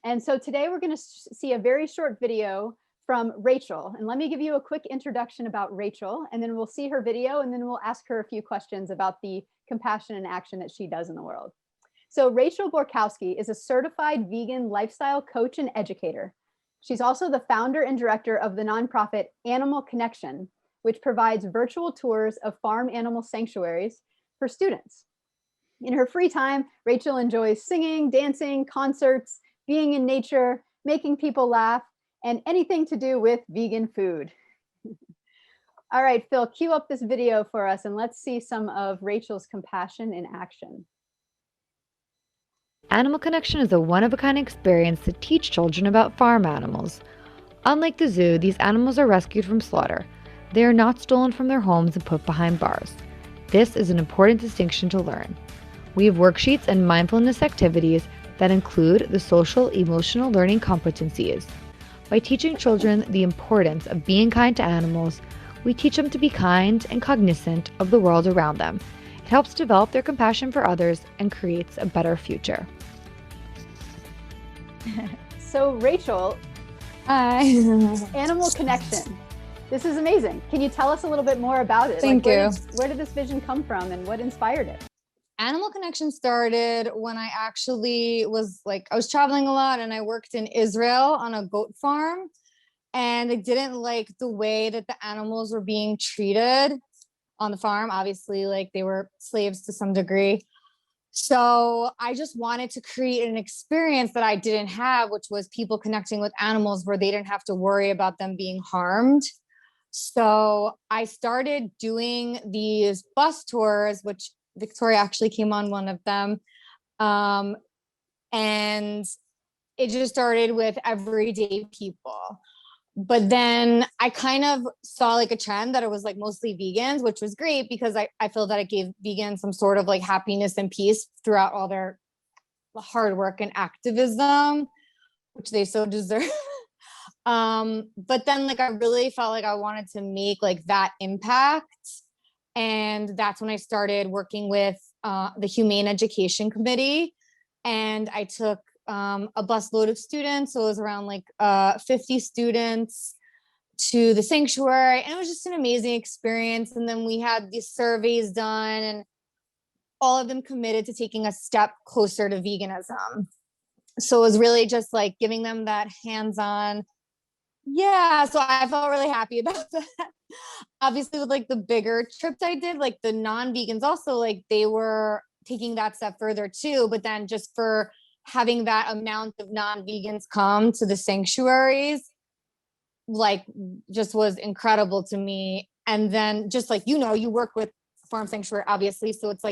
And so today we're going to see a very short video from Rachel. And let me give you a quick introduction about Rachel, and then we'll see her video, and then we'll ask her a few questions about the compassion in action that she does in the world. So Rachel Borkowski is a certified vegan lifestyle coach and educator. She's also the founder and director of the nonprofit Animal Connection, which provides virtual tours of farm animal sanctuaries for students. In her free time, Rachel enjoys singing, dancing, concerts, being in nature, making people laugh, and anything to do with vegan food. All right, Phil, cue up this video for us and let's see some of Rachel's compassion in action. Animal Connection is a one-of-a-kind experience to teach children about farm animals. Unlike the zoo, these animals are rescued from slaughter. They are not stolen from their homes and put behind bars. This is an important distinction to learn. We have worksheets and mindfulness activities that include the social emotional learning competencies. By teaching children the importance of being kind to animals, we teach them to be kind and cognizant of the world around them. It helps develop their compassion for others and creates a better future. So Rachel, Hi. Animal Connection. This is amazing. Can you tell us a little bit more about it? Thank you. Where did this vision come from and what inspired it? Animal Connection started when I actually was I was traveling a lot and I worked in Israel on a goat farm, and I didn't like the way that the animals were being treated on the farm. Obviously, they were slaves to some degree. So I just wanted to create an experience that I didn't have, which was people connecting with animals where they didn't have to worry about them being harmed. So I started doing these bus tours, which Victoria actually came on one of them. And it just started with everyday people. But then I kind of saw a trend that it was mostly vegans, which was great because I feel that it gave vegans some sort of happiness and peace throughout all their hard work and activism, which they so deserve. But then I really felt like I wanted to make that impact. And that's when I started working with the Humane Education Committee. And I took a busload of students. So it was around 50 students to the sanctuary. And it was just an amazing experience. And then we had these surveys done and all of them committed to taking a step closer to veganism. So it was really just giving them that hands-on. Yeah, so I felt really happy about that. Obviously with the bigger trips I did, the non-vegans also, they were taking that step further too. But then just for having that amount of non-vegans come to the sanctuaries, just was incredible to me. And then just you work with Farm Sanctuary, obviously. So it's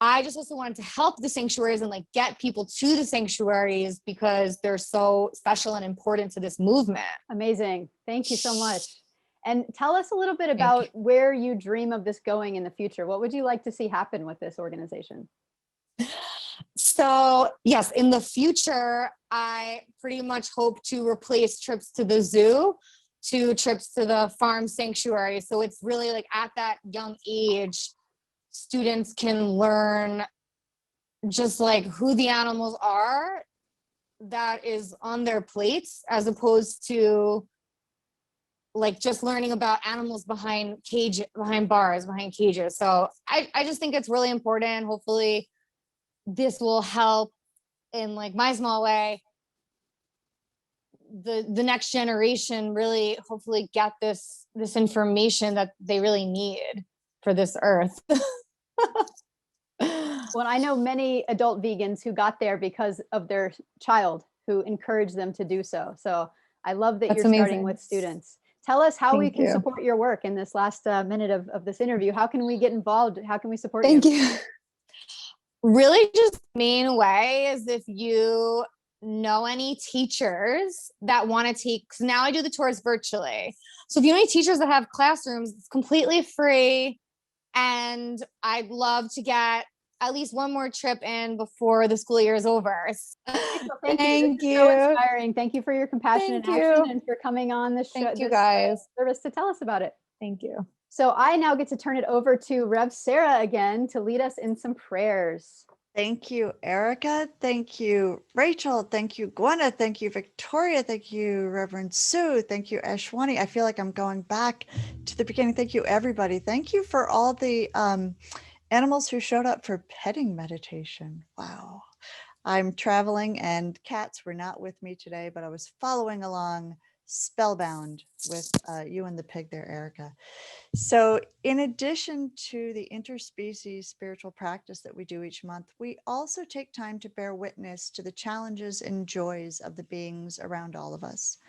I just also wanted to help the sanctuaries and get people to the sanctuaries because they're so special and important to this movement. Amazing. Thank you so much. And tell us a little bit about where you dream of this going in the future. What would you like to see happen with this organization? So yes, in the future, I pretty much hope to replace trips to the zoo to trips to the farm sanctuary. So it's really at that young age, students can learn just who the animals are that is on their plates, as opposed to just learning about animals behind bars, behind cages. So I just think it's really important. Hopefully this will help in my small way, the next generation really hopefully get this information that they really need for this earth. Well, I know many adult vegans who got there because of their child who encouraged them to do so. So I love that That's you're amazing. starting with students. Tell us how we Thank can you. support your work in this last minute of this interview. How can we get involved? How can we support Thank you? you. Really, just the main way is if you know any teachers that want to take, because now I do the tours virtually. So if you know any teachers that have classrooms, it's completely free. And I'd love to get at least one more trip in before the school year is over. Thank you. So inspiring. Thank you for your compassion and action and for coming on the show. Thank you guys. Service to tell us about it. Thank you. So I now get to turn it over to Rev Sarah again to lead us in some prayers. Thank you, Erika. Thank you, Rachel. Thank you, Gwenna. Thank you, Victoria. Thank you, Reverend Sue. Thank you, Ashwani. I feel like I'm going back to the beginning. Thank you, everybody. Thank you for all the animals who showed up for petting meditation. Wow. I'm traveling and cats were not with me today, but I was following along spellbound with you and the pig there, Erika. So in addition to the interspecies spiritual practice that we do each month, we also take time to bear witness to the challenges and joys of the beings around all of us.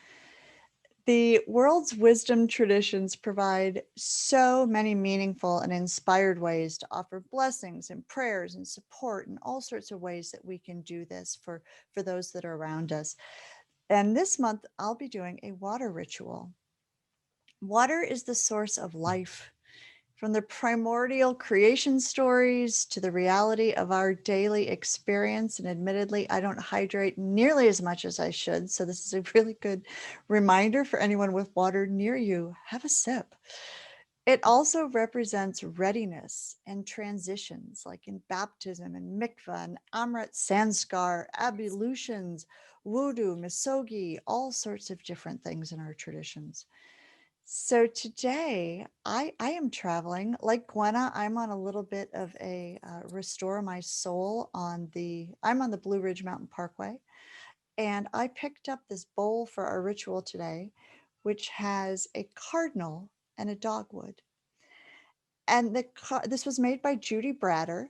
The world's wisdom traditions provide so many meaningful and inspired ways to offer blessings and prayers and support and all sorts of ways that we can do this for those that are around us. And this month, I'll be doing a water ritual. Water is the source of life. From the primordial creation stories to the reality of our daily experience. And admittedly, I don't hydrate nearly as much as I should. So this is a really good reminder for anyone with water near you, have a sip. It also represents readiness and transitions, like in baptism and mikvah and Amrit Sanskar, ablutions, wudu, misogi, all sorts of different things in our traditions. So today I am traveling like Gwenna. I'm on a little bit of a restore my soul I'm on the Blue Ridge Mountain Parkway. And I picked up this bowl for our ritual today, which has a cardinal and a dogwood. And this was made by Judy Bratter.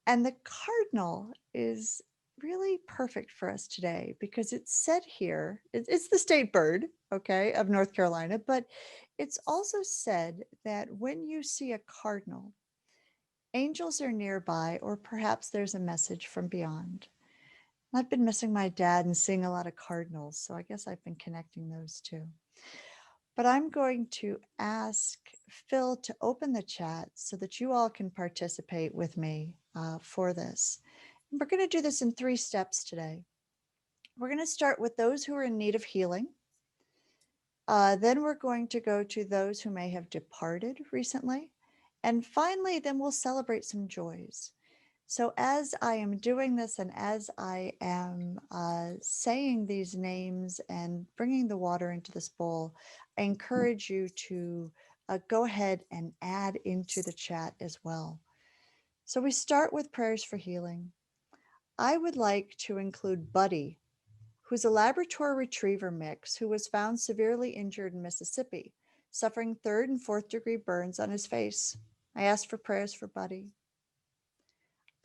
And the cardinal is really perfect for us today because it's said here, it's the state bird, okay, of North Carolina, but it's also said that when you see a cardinal, angels are nearby, or perhaps there's a message from beyond. I've been missing my dad and seeing a lot of cardinals, so I guess I've been connecting those two. But I'm going to ask Phil to open the chat so that you all can participate with me for this. And we're going to do this in 3 steps today. We're going to start with those who are in need of healing. Then we're going to go to those who may have departed recently. And finally, then we'll celebrate some joys. So as I am doing this and as I am saying these names and bringing the water into this bowl, I encourage you to go ahead and add into the chat as well. So we start with prayers for healing. I would like to include Buddy, who's a Labrador Retriever mix who was found severely injured in Mississippi, suffering 3rd and 4th degree burns on his face. I ask for prayers for Buddy.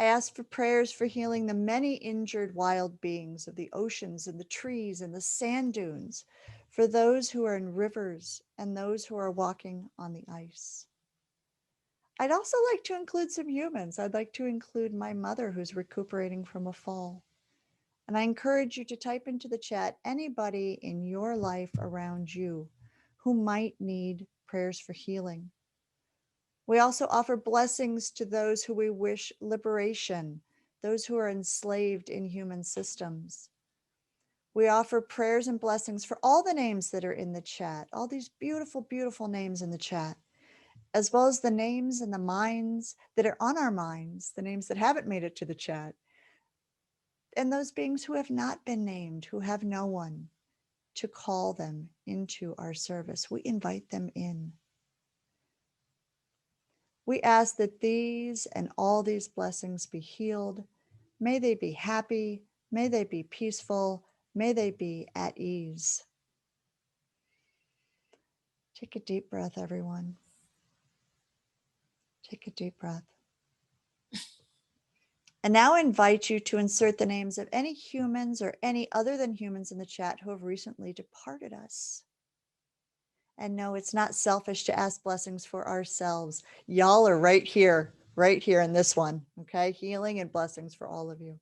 I ask for prayers for healing the many injured wild beings of the oceans and the trees and the sand dunes, for those who are in rivers and those who are walking on the ice. I'd also like to include some humans. I'd like to include my mother who's recuperating from a fall. And I encourage you to type into the chat anybody in your life around you who might need prayers for healing. We also offer blessings to those who we wish liberation, those who are enslaved in human systems. We offer prayers and blessings for all the names that are in the chat, all these beautiful, beautiful names in the chat, as well as the names and the minds that are on our minds, the names that haven't made it to the chat, and those beings who have not been named, who have no one to call them into our service. We invite them in. We ask that these and all these blessings be healed. May they be happy. May they be peaceful. May they be at ease. Take a deep breath, everyone. Take a deep breath. And now I invite you to insert the names of any humans or any other than humans in the chat who have recently departed us. And no, it's not selfish to ask blessings for ourselves. Y'all are right here in this one, okay? Healing and blessings for all of you.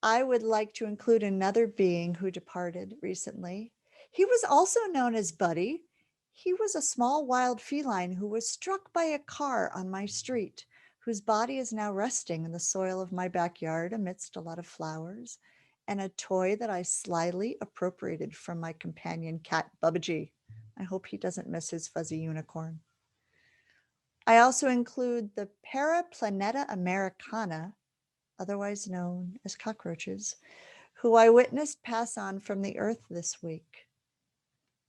I would like to include another being who departed recently. He was also known as Buddy. He was a small wild feline who was struck by a car on my street, whose body is now resting in the soil of my backyard amidst a lot of flowers and a toy that I slyly appropriated from my companion cat, Bubba. I hope he doesn't miss his fuzzy unicorn. I also include the Paraplaneta Americana, otherwise known as cockroaches, who I witnessed pass on from the earth this week.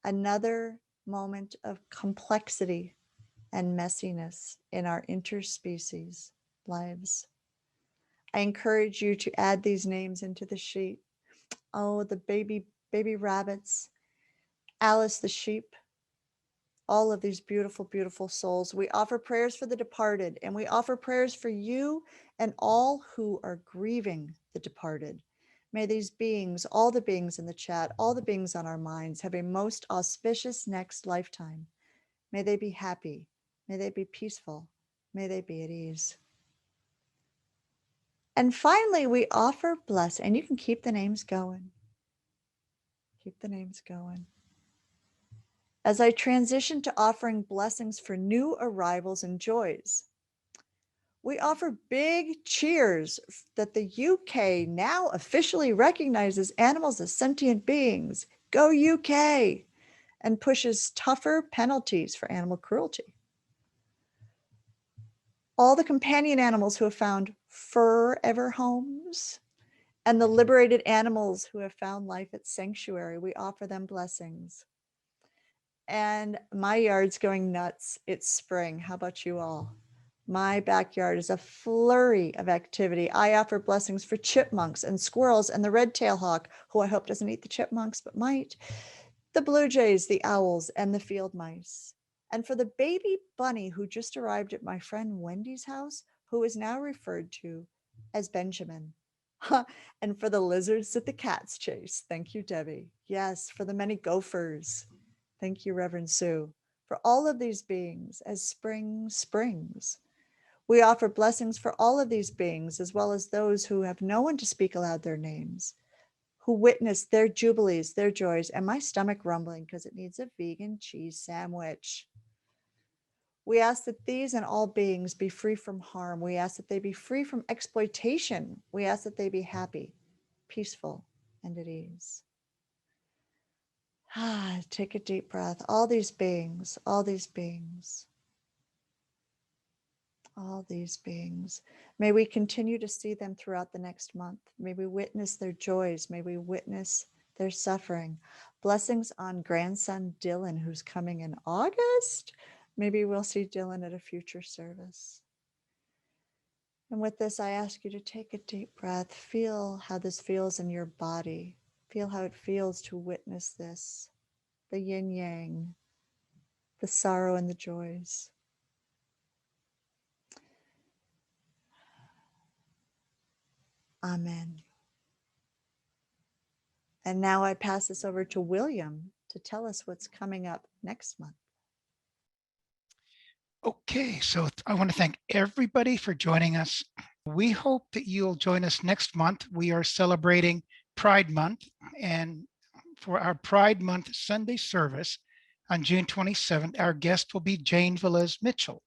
Another moment of complexity and messiness in our interspecies lives. I encourage you to add these names into the sheet. Oh, the baby rabbits, Alice the sheep, all of these beautiful, beautiful souls. We offer prayers for the departed, and we offer prayers for you and all who are grieving the departed. May these beings, all the beings in the chat, all the beings on our minds, have a most auspicious next lifetime. May they be happy. May they be peaceful. May they be at ease. And finally, we offer blessing, and you can keep the names going. Keep the names going. As I transition to offering blessings for new arrivals and joys, we offer big cheers that the UK now officially recognizes animals as sentient beings. Go UK! And pushes tougher penalties for animal cruelty. All the companion animals who have found forever homes, and the liberated animals who have found life at sanctuary, we offer them blessings. And my yard's going nuts. It's spring. How about you all? My backyard is a flurry of activity. I offer blessings for chipmunks and squirrels and the red-tailed hawk, who I hope doesn't eat the chipmunks, but might, the blue jays, the owls, and the field mice. And for the baby bunny who just arrived at my friend Wendy's house, who is now referred to as Benjamin. And for the lizards that the cats chase. Thank you, Debbie. Yes, for the many gophers. Thank you, Reverend Sue. For all of these beings as spring springs. We offer blessings for all of these beings, as well as those who have no one to speak aloud their names, who witness their jubilees, their joys, and my stomach rumbling because it needs a vegan cheese sandwich. We ask that these and all beings be free from harm. We ask that they be free from exploitation. We ask that they be happy, peaceful, and at ease. Take a deep breath. All these beings, all these beings, all these beings. May we continue to see them throughout the next month. May we witness their joys. May we witness their suffering. Blessings on grandson Dylan, who's coming in August. Maybe we'll see Dylan at a future service. And with this, I ask you to take a deep breath. Feel how this feels in your body. Feel how it feels to witness this. The yin yang, the sorrow and the joys. Amen. And now I pass this over to William to tell us what's coming up next month. Okay, so I want to thank everybody for joining us. We hope that you'll join us next month. We are celebrating Pride Month, and for our Pride Month Sunday service on June 27th, our guest will be Jane Velez Mitchell.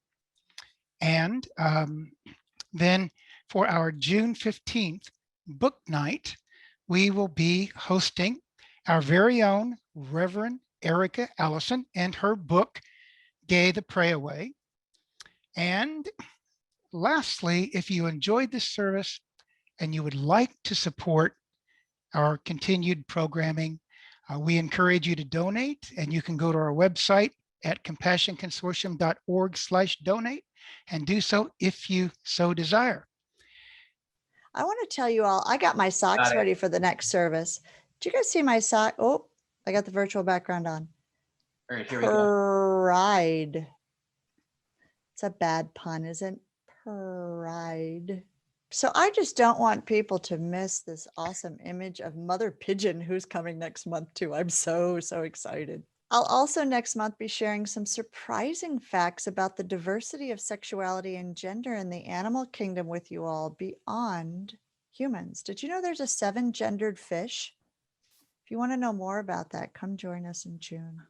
And then for our June 15th book night, we will be hosting our very own Reverend Erika Allison and her book, Gay the Pray Away. And lastly, if you enjoyed this service and you would like to support our continued programming, we encourage you to donate, and you can go to our website at compassionconsortium.org/donate and do so if you so desire. I want to tell you all, I got my socks ready for the next service. Did you guys see my sock? Oh, I got the virtual background on. All right, here we go. Pride. It's a bad pun, isn't it? Pride. So I just don't want people to miss this awesome image of Mother Pigeon, who's coming next month too. I'm so excited. I'll also next month be sharing some surprising facts about the diversity of sexuality and gender in the animal kingdom with you all beyond humans. Did you know there's a 7-gendered fish? If you want to know more about that, come join us in June.